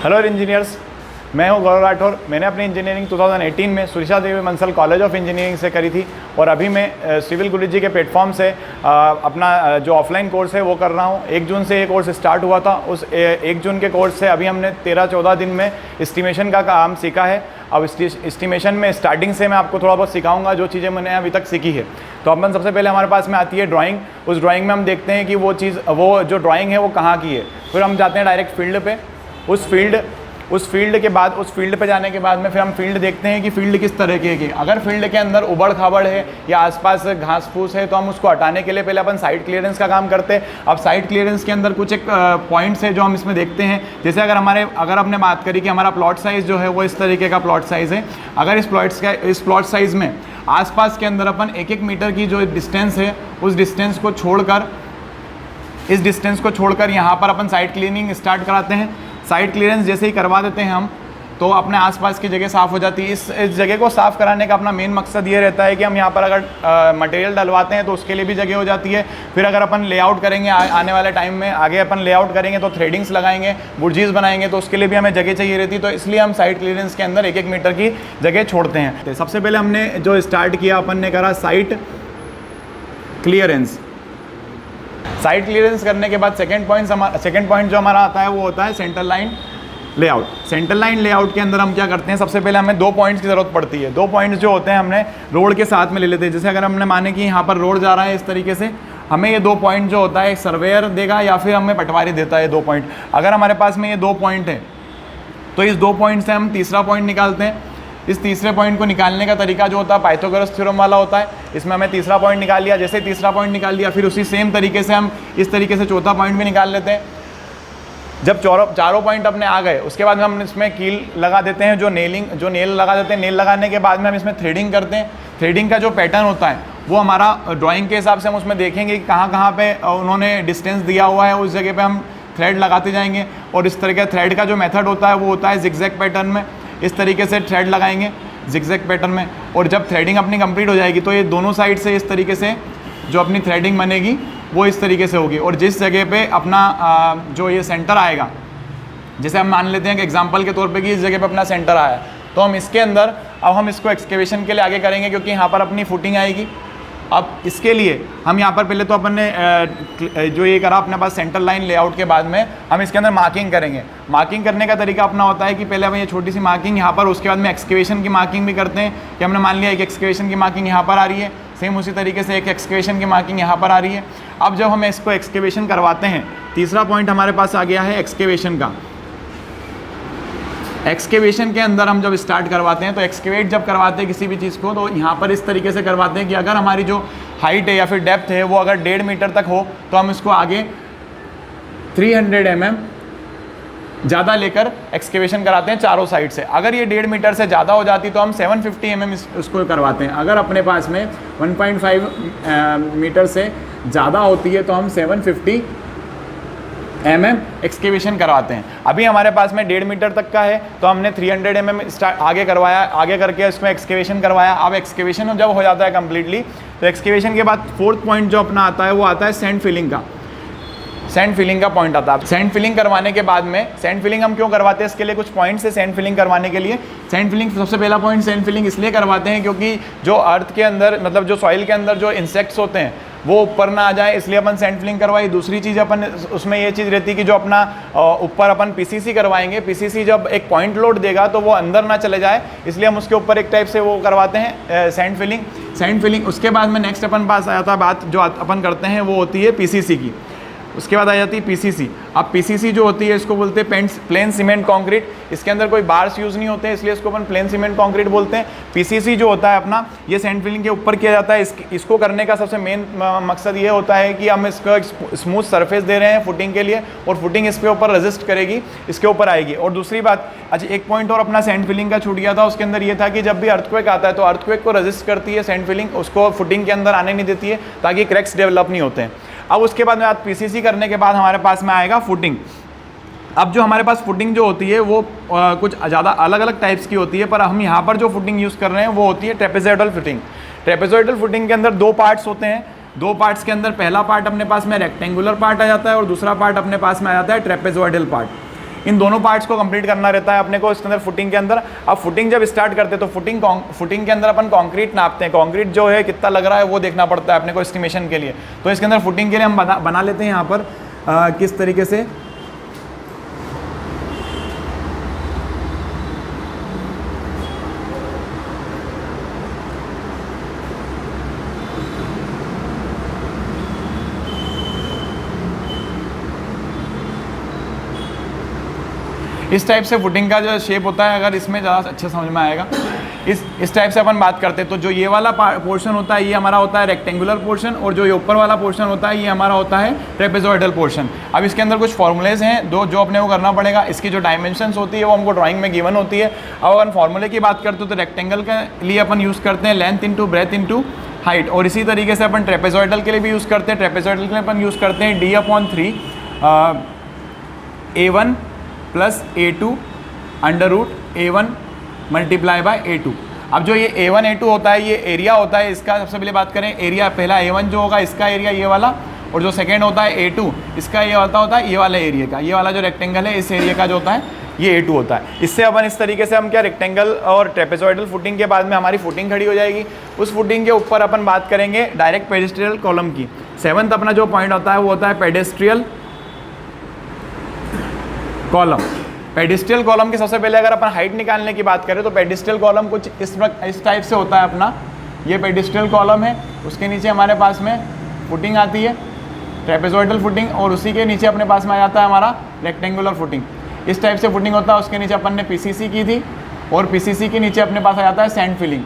Hello engineers, मैं हूं गौरव राठौर। मैंने अपनी इंजीनियरिंग 2018 में सुरेशा देवी बंसल कॉलेज ऑफ इंजीनियरिंग से करी थी और अभी मैं सिविल गुरुजी के प्लेटफॉर्म से अपना जो ऑफलाइन कोर्स है वो कर रहा हूं। 1 जून से ये कोर्स स्टार्ट हुआ था। उस 1 जून के कोर्स से अभी हमने 13-14 दिन में एस्टिमेशन का काम सीखा है। अब एस्टिमेशन में स्टार्टिंग से मैं आपको थोड़ा बहुत सिखाऊंगा जो चीज़ें मैंने अभी तक सीखी है। तो अपन सबसे पहले हमारे पास में आती है ड्राइंग। उस ड्राइंग में हम देखते हैं कि वो जो ड्राइंग है वो कहाँ की है। फिर हम जाते हैं डायरेक्ट फील्ड पे। उस फील्ड के बाद उस फील्ड पे जाने के बाद में फिर हम फील्ड देखते हैं कि फील्ड किस तरह की है। अगर फील्ड के अंदर उबड़ खाबड़ है या आसपास घास फूस है तो हम उसको हटाने के लिए पहले अपन साइट क्लियरेंस का काम करते हैं। अब साइट क्लियरेंस के अंदर कुछ एक पॉइंट्स है जो हम इसमें देखते हैं। जैसे अगर हमने बात करी कि हमारा प्लॉट साइज़ जो है वो इस तरीके का प्लॉट साइज़ है। अगर इस प्लॉट साइज़ में आसपास के अंदर अपन 1-1 मीटर की जो डिस्टेंस है उस डिस्टेंस को छोड़कर यहाँ पर अपन साइट क्लीनिंग स्टार्ट कराते हैं। साइट क्लियरेंस जैसे ही करवा देते हैं हम तो अपने आसपास की जगह साफ़ हो जाती है। इस जगह को साफ़ कराने का अपना मेन मकसद ये रहता है कि हम यहाँ पर अगर मटेरियल डलवाते हैं तो उसके लिए भी जगह हो जाती है। फिर अगर अपन लेआउट करेंगे आने वाले टाइम में आगे अपन लेआउट करेंगे तो थ्रेडिंग्स लगाएंगे, बुर्जीज बनाएंगे तो उसके लिए भी हमें जगह चाहिए रहती है। तो इसलिए हम साइट क्लियरेंस के अंदर 1-1 मीटर की जगह छोड़ते हैं। सबसे पहले हमने जो स्टार्ट किया अपन ने करा साइट क्लियरेंस। साइट क्लियरेंस करने के बाद सेकंड पॉइंट जो हमारा आता है वो होता है centre line layout. Centre line layout के अंदर हम क्या करते हैं, सबसे पहले हमें 2 पॉइंट्स की ज़रूरत पड़ती है। 2 पॉइंट्स जो होते हैं हमने रोड के साथ में ले लेते हैं। जैसे अगर हमने माने कि यहाँ पर रोड जा रहा है इस तरीके से, हमें ये 2 पॉइंट जो होता है एक सर्वेयर देगा या फिर हमें पटवारी देता है 2 पॉइंट। अगर हमारे पास में ये 2 पॉइंट है तो इस 2 पॉइंट से हम तीसरा पॉइंट निकालते हैं। इस तीसरे पॉइंट को निकालने का तरीका जो होता है पाइथागोरस थ्योरम वाला होता है। इसमें हमें तीसरा पॉइंट निकाल लिया। जैसे तीसरा पॉइंट निकाल लिया फिर उसी सेम तरीके से हम इस तरीके से चौथा पॉइंट भी निकाल लेते हैं। जब चारों पॉइंट अपने आ गए उसके बाद में हम इसमें कील लगा देते हैं, जो नेल लगा देते हैं। नेल लगाने के बाद में हम इसमें थ्रेडिंग करते हैं। थ्रेडिंग का जो पैटर्न होता है वो हमारा ड्राइंग के हिसाब से हम उसमें देखेंगे कि कहाँ पे उन्होंने डिस्टेंस दिया हुआ है, उस जगह पे हम थ्रेड लगाते जाएंगे। और इस तरह का थ्रेड का जो मेथड होता है वो होता है जिगजैग पैटर्न में। इस तरीके से थ्रेड लगाएंगे जिगजैग पैटर्न में। और जब थ्रेडिंग अपनी कंप्लीट हो जाएगी तो ये दोनों साइड से इस तरीके से जो अपनी थ्रेडिंग बनेगी वो इस तरीके से होगी। और जिस जगह पे अपना जो ये सेंटर आएगा, जैसे हम मान लेते हैं कि एग्जांपल के तौर पे कि इस जगह पे अपना सेंटर आया तो हम इसके अंदर अब हम इसको एक्सकेवेशन के लिए आगे करेंगे क्योंकि यहाँ पर अपनी फुटिंग आएगी। अब इसके लिए हम यहाँ पर पहले तो अपन ने जो ये करा अपने पास सेंटर लाइन लेआउट के बाद में हम इसके अंदर मार्किंग करेंगे। मार्किंग करने का तरीका अपना होता है कि पहले हम ये छोटी सी मार्किंग यहाँ पर, उसके बाद में एक्सकेवेशन की मार्किंग भी करते हैं कि हमने मान लिया एक एक्सकेवेशन की मार्किंग यहाँ पर आ रही है, सेम उसी तरीके से एक एक्सकेवेशन की मार्किंग यहाँ पर आ रही है। अब जब हम इसको एक्सकेवेशन करवाते हैं, तीसरा पॉइंट हमारे पास आ गया है एक्सकेवेशन का। एक्सकेवेशन के अंदर हम जब स्टार्ट करवाते हैं तो एक्सकेवेट जब करवाते हैं किसी भी चीज़ को तो यहाँ पर इस तरीके से करवाते हैं कि अगर हमारी जो हाइट है या फिर डेप्थ है वो अगर 1.5 मीटर तक हो तो हम इसको आगे 300 mm ज़्यादा लेकर एक्सकेवेशन कराते हैं चारों साइड से। अगर ये 1.5 मीटर से ज़्यादा हो जाती तो हम 750 mm उसको करवाते हैं। अगर अपने पास में 1.5 मीटर से ज़्यादा होती है तो हम 750 mm एक्सकेवेशन करवाते हैं। अभी हमारे पास में 1.5 मीटर तक का है तो हमने 300 mm आगे करवाया, आगे करके इसमें एक्सकेवेशन करवाया। अब एक्सकेवेशन जब हो जाता है कम्प्लीटली तो एक्सकेवेशन के बाद 4th पॉइंट जो अपना आता है वो आता है सैंड फिलिंग का। सैंड फिलिंग का पॉइंट आता है। सैंड फिलिंग करवाने के बाद में, सैंड फिलिंग हम क्यों करवाते हैं इसके लिए कुछ पॉइंट्स है सैंड फिलिंग करवाने के लिए। सैंड फिलिंग सबसे पहला पॉइंट, सैंड फिलिंग इसलिए करवाते हैं क्योंकि जो अर्थ के अंदर मतलब जो सॉइल के अंदर जो इंसेक्ट्स होते हैं वो ऊपर ना आ जाए, इसलिए अपन सैंड फिलिंग करवाई। दूसरी चीज़ अपन उसमें ये चीज़ रहती है कि जो अपना ऊपर अपन पीसीसी करवाएंगे, पीसीसी जब एक पॉइंट लोड देगा तो वो अंदर ना चले जाए, इसलिए हम उसके ऊपर एक टाइप से वो करवाते हैं सैंड फिलिंग। सैंड फिलिंग उसके बाद में नेक्स्ट अपन पास आया था बात जो अपन करते हैं वो होती है पीसीसी की। उसके बाद आ जाती है पीसीसी। अब पीसीसी जो होती है इसको बोलते हैं प्लेन सीमेंट कंक्रीट। इसके अंदर कोई बार्स यूज़ नहीं होते इसलिए इसको अपन प्लेन सीमेंट कंक्रीट बोलते हैं। पीसीसी जो होता है अपना ये सैंड फिलिंग के ऊपर किया जाता है। इसको करने का सबसे मेन मकसद ये होता है कि हम इसको एक स्मूथ सरफेस दे रहे हैं फुटिंग के लिए और फुटिंग इसके ऊपर रेजिस्ट करेगी, इसके ऊपर आएगी। और दूसरी बात, अच्छा एक पॉइंट और अपना सैंड फिलिंग का छूट गया था, उसके अंदर ये था कि जब भी अर्थक्वेक आता है तो अर्थक्वेक को रेजिस्ट करती है सैंड फिलिंग, उसको फुटिंग के अंदर आने नहीं देती है ताकि क्रैक्स डेवलप नहीं होते हैं। अब उसके बाद में पीसीसी करने के बाद हमारे पास में आएगा फुटिंग। अब जो हमारे पास फुटिंग जो होती है वो कुछ ज़्यादा अलग अलग टाइप्स की होती है, पर हम यहाँ पर जो फुटिंग यूज़ कर रहे हैं वो होती है ट्रेपेजॉइडल फुटिंग। ट्रेपेजॉइडल फुटिंग के अंदर 2 पार्ट्स होते हैं। 2 पार्ट्स के अंदर पहला पार्ट अपने पास में रेक्टेंगुलर पार्ट आ जाता है और दूसरा पार्ट अपने पास में आ जाता है ट्रेपेजॉइडल पार्ट। इन दोनों पार्ट्स को कंप्लीट करना रहता है अपने को इसके अंदर फुटिंग के अंदर। अब फुटिंग जब स्टार्ट करते हैं तो फुटिंग के अंदर अपन कंक्रीट नापते हैं, कंक्रीट जो है कितना लग रहा है वो देखना पड़ता है अपने को एस्टिमेशन के लिए। तो इसके अंदर फुटिंग के लिए हम बना लेते हैं यहाँ पर किस तरीके से। इस टाइप से फुटिंग का जो शेप होता है, अगर इसमें ज़्यादा अच्छा समझ में आएगा, इस टाइप से अपन बात करते हैं। तो जो ये वाला पोर्शन होता है ये हमारा होता है रेक्टेंगुलर पोर्शन, और जो ये ऊपर वाला पोर्शन होता है ये हमारा होता है ट्रेपेजॉइडल पोर्शन। अब इसके अंदर कुछ फॉर्मूलेज हैं जो अपने को करना पड़ेगा। इसकी जो डायमेंशंस होती है वो हमको ड्राइंग में गिवन होती है। अब अपन फॉर्मूले की बात करते हो तो रेक्टेंगल के लिए अपन यूज़ करते हैं length into breadth into height, और इसी तरीके से अपन ट्रेपेजॉइडल के लिए भी यूज़ करते हैं। ट्रेपेजॉइडल के लिए अपन यूज़ करते हैं D/3 A1 + A2 √ A1 × A2। अब जो ये A1 A2 होता है ये एरिया होता है इसका। सबसे पहले बात करें एरिया, पहला A1 जो होगा इसका एरिया ये वाला, और जो सेकंड होता है A2 इसका ये होता है ये वाला एरिया का, ये वाला जो रेक्टेंगल है इस एरिया का जो होता है ये A2 होता है। इससे अपन इस तरीके से हम क्या रेक्टेंगल और ट्रेपेजॉइडल फुटिंग के बाद में हमारी फुटिंग खड़ी हो जाएगी। उस फुटिंग के ऊपर अपन बात करेंगे डायरेक्ट पेडेस्ट्रियल कॉलम की। 7th अपना जो पॉइंट होता है वो होता है पेडेस्ट्रियल कॉलम। पेडिस्ट्रियल कॉलम की सबसे पहले अगर अपन हाइट निकालने की बात करें तो पेडिस्ट्रियल कॉलम कुछ इस टाइप से होता है अपना। ये पेडिस्ट्रियल कॉलम है, उसके नीचे हमारे पास में फुटिंग आती है ट्रेपेजॉइडल फुटिंग, और उसी के नीचे अपने पास में आ जाता है हमारा रेक्टेंगुलर फुटिंग। इस टाइप से फुटिंग होता है। उसके नीचे अपन ने PCC की थी, और PCC के नीचे अपने पास आ जाता है सैंड फिलिंग।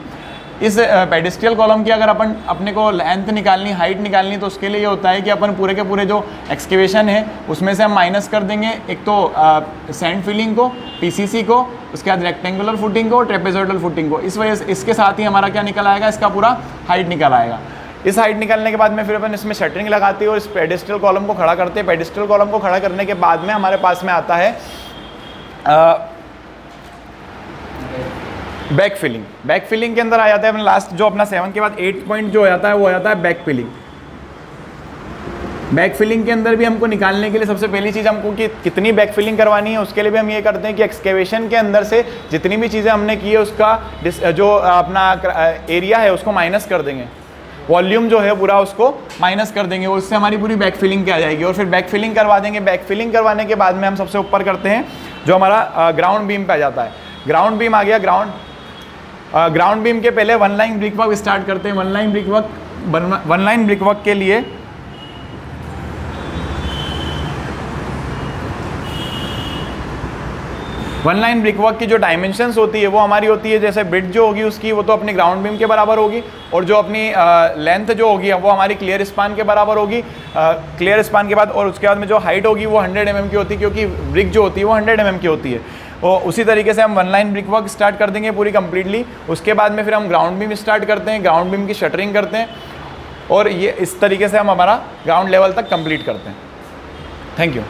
इस पेडिस्ट्रियल कॉलम की अगर अपन अपने को लेंथ निकालनी, हाइट निकालनी, तो उसके लिए ये होता है कि अपन पूरे के पूरे जो एक्सकेवेशन है उसमें से हम माइनस कर देंगे एक तो सैंड फिलिंग को, PCC को, उसके बाद रेक्टेंगुलर फुटिंग को, ट्रेपेजॉइडल फुटिंग को। इस वजह से इसके साथ ही हमारा क्या निकल आएगा, इसका पूरा हाइट निकल आएगा। इस हाइट निकालने के बाद में फिर अपन इसमें शटरिंग लगाते हैं और इस पेडिस्ट्रियल कॉलम को खड़ा करते हैं। पेडिस्ट्रियल कॉलम को खड़ा करने के बाद में हमारे पास में आता है बैक फिलिंग। बैक फिलिंग के अंदर आ जाता है अपना लास्ट जो अपना 7 के बाद 8 पॉइंट जो हो जाता है वो हो जाता है बैक फिलिंग। बैक फिलिंग के अंदर भी हमको निकालने के लिए सबसे पहली चीज़ हमको कि कितनी बैक फिलिंग करवानी है, उसके लिए भी हम ये करते हैं कि एक्सकेवेशन के अंदर से जितनी भी चीज़ें हमने की है उसका जो अपना एरिया है उसको माइनस कर देंगे, वॉल्यूम जो है पूरा उसको माइनस कर देंगे, उससे हमारी पूरी बैक फिलिंग क्या आ जाएगी। और फिर बैक फिलिंग करवा देंगे। बैक फिलिंग करवाने के बाद में हम सबसे ऊपर करते हैं जो हमारा ग्राउंड बीम पे आ जाता है। ग्राउंड बीम आ गया। ग्राउंड बीम के पहले 1 लाइन ब्रिक वर्क स्टार्ट करते हैं। 1 लाइन ब्रिक वर्क के लिए वन लाइन ब्रिक वर्क की जो डायमेंशंस होती है वो हमारी होती है, जैसे ब्रिड जो होगी उसकी वो तो अपनी ग्राउंड बीम के बराबर होगी, और जो अपनी लेंथ जो होगी वो हमारी क्लियर स्पान के बराबर होगी। क्लियर स्पान के बाद और उसके बाद में जो हाइट होगी वो 100 mm की होती है, क्योंकि ब्रिक जो होती है वो 100 mm की होती है। और उसी तरीके से हम 1 लाइन ब्रिक वर्क स्टार्ट कर देंगे पूरी कंप्लीटली। उसके बाद में फिर हम ग्राउंड बीम स्टार्ट करते हैं, ग्राउंड बीम की शटरिंग करते हैं, और ये इस तरीके से हम हमारा ग्राउंड लेवल तक कंप्लीट करते हैं। Thank you.